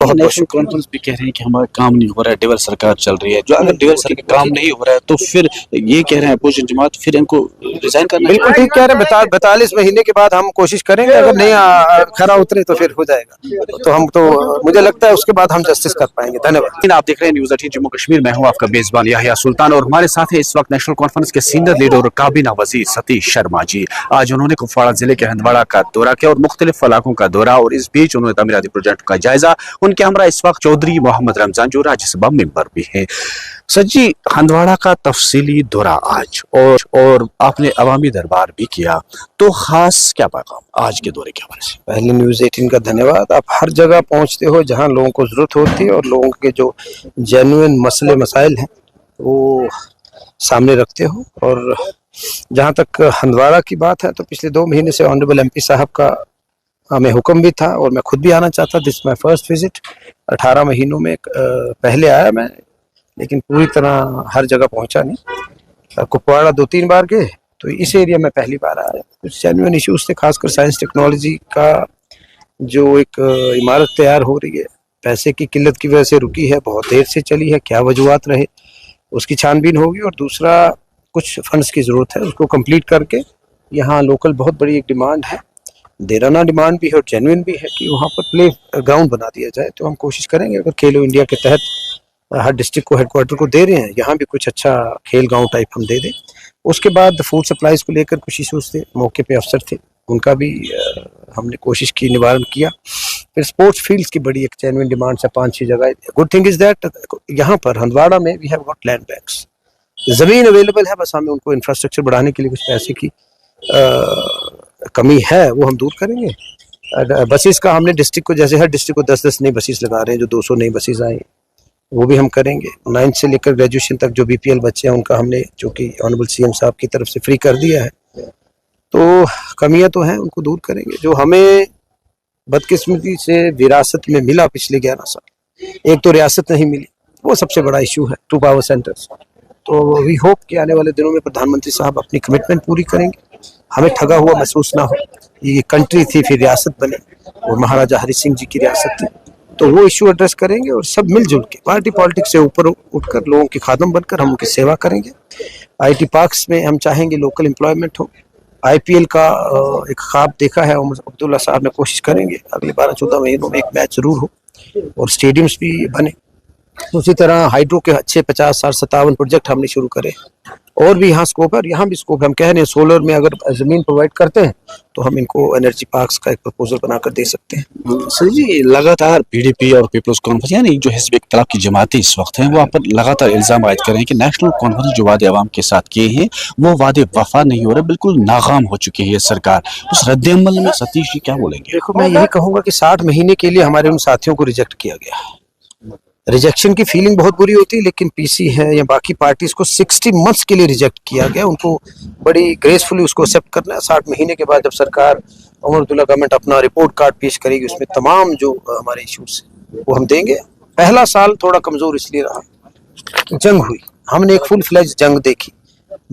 बहुत national conference भी कह रहे हैं कि हमारा काम नहीं हो रहा है, डेवल सरकार चल रही है। जो अगर डेवल सरकार काम नहीं हो रहा है तो फिर ये कह रहे हैं अपोजिशन जमात, फिर इनको रिजाइन करना। बिल्कुल ठीक कह रहे हैं। 42 महीने के बाद हम कोशिश करेंगे, अगर नहीं खरा उतरे तो फिर हो जाएगा। तो हम तो मुझे लगता है उसके बाद हम जस्टिस कर पाएंगे। धन्यवाद। आप देख रहे हैं न्यूज़ 18 जम्मू कश्मीर। मैं हूं आपका मेजबान याहिया सुल्तान और हमारे साथ है इस वक्त नेशनल कॉन्फ्रेंस के सीनियर लीडर और काबीना वजीर सतीश शर्मा जी। आज उन्होंने कुपवाड़ा जिले के हंदवाड़ा का दौरा किया और मुख्तलिफ इलाकों का दौरा, और इस बीच उन्होंने तमीराती प्रोजेक्ट का जायजा। उनके हमरा इस वक्त चौधरी मोहम्मद रमजान जो राज्यसभा मेंबर भी है। सज्जी, हंदवाड़ा का तफसीली दौरा आज और आपने अवामी दरबार भी किया, तो खास क्या पैगाम आज के दौरे के हवाले से? पहले न्यूज़ 18 का धन्यवाद। आप हर जगह पहुंचते हो जहां लोगों को जरूरत होती है और लोगों के जो जेन्युइन मसले मसाइल हैं वो सामने रखते हो। और जहां तक हंदवाड़ा की बात है तो पिछले 2 महीने से ऑनरेबल एमपी साहब का हमें हुक्म भी था और मैं खुद भी आना चाहता। This my first visit. 18 महीनों में पहले आया मैं, लेकिन पूरी तरह हर जगह पहुंचा नहीं। कुपवाड़ा 2-3 बार गए, तो इस एरिया में पहली बार आया। कुछ जेन्युइन इश्यूज थे, खासकर साइंस टेक्नोलॉजी का जो एक इमारत तैयार हो रही है, पैसे की किल्लत की वजह से रुकी है, बहुत देर से चली है, क्या वजूहत रहे उसकी छानबीन होगी। और दूसरा, कुछ फंड्स की ज़रूरत है, उसको कंप्लीट करके यहाँ लोकल बहुत बड़ी एक डिमांड है, देराना डिमांड भी है और जेन्युइन भी है कि वहाँ पर प्ले ग्राउंड बना दिया जाए। तो हम कोशिश करेंगे, अगर खेलो इंडिया के तहत हर डिस्ट्रिक्ट को हेडक्वार्टर को दे रहे हैं, यहाँ भी कुछ अच्छा खेल गांव टाइप हम दे दें। उसके बाद फूड सप्लाईज को लेकर कुछ इशूज थे, मौके पे अफसर थे, उनका भी हमने कोशिश की, निवारण किया। फिर स्पोर्ट्स फील्ड्स की बड़ी एक जेन्युइन डिमांड है 5-6 जगह। गुड थिंग इज दैट यहाँ पर हंदवाड़ा में we have got land banks, ज़मीन अवेलेबल है, बस हमें उनको इंफ्रास्ट्रक्चर बढ़ाने के लिए कुछ पैसे की कमी है, वो हम दूर करेंगे। बसेस का हमने डिस्ट्रिक्ट को, जैसे हर डिस्ट्रिक्ट को 10-10 नई बसेस लगा रहे हैं, जो 200 नई बसेस आए वो भी हम करेंगे। 9th से लेकर ग्रेजुएशन तक जो बीपीएल बच्चे हैं उनका हमने, जो कि ऑनरेबल सीएम साहब की तरफ से फ्री कर दिया है। तो कमियां तो हैं, उनको दूर करेंगे। जो हमें बदकिस्मती से विरासत में मिला पिछले 11 साल, एक तो रियासत नहीं मिली, वो सबसे बड़ा इशू है, 2 पावर सेंटर्स। तो वी होप कि आने वाले दिनों में प्रधानमंत्री साहब अपनी कमिटमेंट पूरी करेंगे, हमें ठगा हुआ महसूस ना हो। ये कंट्री थी, फिर रियासत बनी, और महाराजा हरि सिंह जी की रियासत थी। तो वो इशू एड्रेस करेंगे और सब मिलजुल के पार्टी पॉलिटिक्स से ऊपर उठकर लोगों के खादम बनकर हम उनकी सेवा करेंगे। आईटी पार्क्स में हम चाहेंगे लोकल एम्प्लॉयमेंट हो। आईपीएल का एक ख्वाब देखा है उमर अब्दुल्ला साहब ने, कोशिश करेंगे अगले 12-14 महीनों में एक मैच जरूर हो और स्टेडियम्स भी बने। उसी तरह हाइड्रो के अच्छे 50-57 प्रोजेक्ट हमने शुरू करे, और भी यहाँ स्कोप है, और यहाँ भी स्कोप है। हम कह रहे हैं सोलर में अगर जमीन प्रोवाइड करते हैं तो हम इनको एनर्जी पार्क्स का एक प्रपोजल बनाकर दे सकते हैं। सर जी, लगातार पीडीपी और पीपल्स कॉन्फ्रेंस यानी जो हिज़्ब इख्तिलाफ की जमातें इस वक्त हैं, वो आप पर लगातार इल्जाम आयद कर रहे हैं कि नेशनल कॉन्फ्रेंस जो वादे अवाम के साथ किए हैं वो वादे वफा नहीं हो रहे, बिल्कुल नाकाम हो चुकी है ये सरकार। उस रद्द-ए-अमल में सतीश जी क्या बोलेंगे? देखो, मैं यही कहूँगा कि 60 महीने के लिए हमारे उन साथियों को रिजेक्ट किया गया। रिजेक्शन की फीलिंग बहुत बुरी होती है, लेकिन पीसी है या बाकी पार्टीज को 60 मंथ्स के लिए रिजेक्ट किया गया, उनको बड़ी ग्रेसफुली उसको एक्सेप्ट करना है। 60 महीने के बाद जब सरकार उमर अब्दुल्ला गवर्नमेंट अपना रिपोर्ट कार्ड पेश करेगी, उसमें तमाम जो हमारे इशूज वो हम देंगे। पहला साल थोड़ा कमजोर इसलिए रहा, जंग हुई, हमने एक फुल फ्लेज जंग देखी,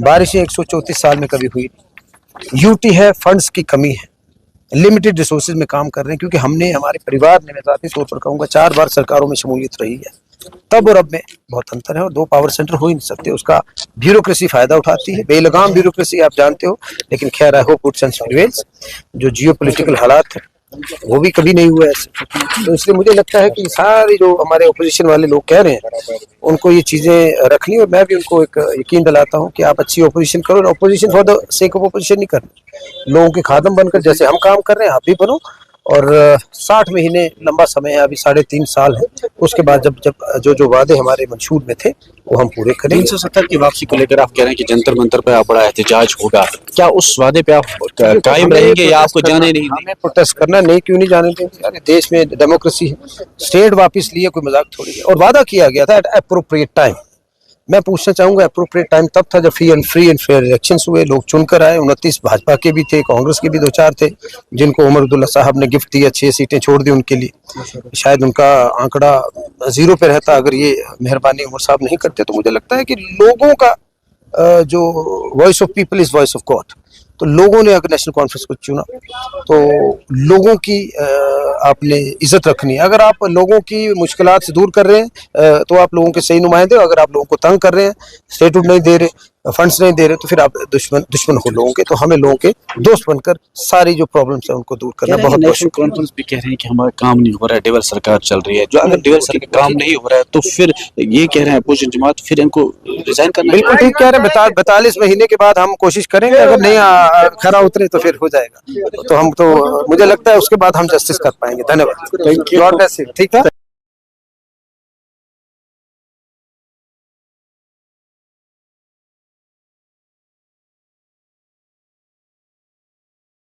बारिशें 134 साल में कभी हुई नहीं। यूटी है, फंड्स की कमी है, लिमिटेड रिसोर्सेज में काम कर रहे हैं, क्योंकि हमने, हमारे परिवार ने, मैं जाती तौर पर कहूँगा, 4 बार सरकारों में शमूलियत रही है, तब और अब में बहुत अंतर है। और 2 पावर सेंटर हो ही नहीं सकते, उसका ब्यूरोक्रेसी फायदा उठाती है, बेलगाम ब्यूरोक्रेसी, आप जानते हो। लेकिन खैर, I hope good sense prevails. जो जियो पोलिटिकल हालात है वो भी कभी नहीं हुआ ऐसे, तो इसलिए मुझे लगता है कि सारे जो हमारे ओपोजिशन वाले लोग कह रहे हैं उनको ये चीजें रखनी, और मैं भी उनको एक यकीन दिलाता हूँ कि आप अच्छी ओपोजिशन करो। Opposition for the sake of opposition नहीं करनी, लोगों के खादम बनकर जैसे हम काम कर रहे हैं आप भी बनो। और 60 महीने लंबा समय है, अभी 3.5 साल है। उसके बाद जब जो वादे हमारे मंशूर में थे वो हम पूरे करेंगे। 370 की वापसी को लेकर आप कह रहे हैं कि जंतर मंतर पे आप बड़ा एहतजाज होगा, क्या उस वादे पे आप कायम रहेंगे या आपको जाने नहीं? हमें प्रोटेस्ट करना नहीं, क्यों नहीं जाने देंगे? देश में डेमोक्रेसी है, स्टेट वापस लिए कोई मजाक थोड़ी है। और वादा किया गया था एट अप्रोप्रिएट टाइम। मैं पूछना चाहूंगा, अप्रोप्रिएट टाइम तब था जब फ्री एंड फेयर इलेक्शंस हुए, लोग चुनकर आए। 29 भाजपा के भी थे, कांग्रेस के भी 2-4 थे, जिनको उमर अब्दुल्ला साहब ने गिफ्ट दिया, 6 सीटें छोड़ दी उनके लिए। शायद उनका आंकड़ा 0 पे रहता अगर ये मेहरबानी उमर साहब नहीं करते। तो मुझे लगता है कि लोगों का जो voice of people is voice of God, तो लोगों ने अगर नेशनल कॉन्फ्रेंस को चुना तो लोगों की आपने इज्जत रखनी है। अगर आप लोगों की मुश्किलात से दूर कर रहे हैं तो आप लोगों के सही नुमाइंदे हो। अगर आप लोगों को तंग कर रहे हैं, स्टेटहुड नहीं दे रहे, फंड्स नहीं दे रहे, तो फिर आप दुश्मन हो लोगों के। तो हमें लोगों के दोस्त बनकर सारी जो प्रॉब्लम्स है उनको दूर करना बहुत नेशनल कॉन्फ्रेंस भी कह रहे हैं कि हमारा काम नहीं हो रहा है, डेवल सरकार चल रही है। जो अगर डेवल सरकार काम नहीं हो रहा है तो फिर ये कह रहे हैं अपोजिशन जमात, फिर इनको रिजाइन करना बिल्कुल ठीक कह रहे हैं। 42 महीने के बाद हम कोशिश करेंगे, अगर नहीं खरा उतरे तो फिर हो जाएगा। तो हम तो मुझे लगता है उसके बाद हम जस्टिस कर पाएंगे। धन्यवाद। God bless you. ठीक था।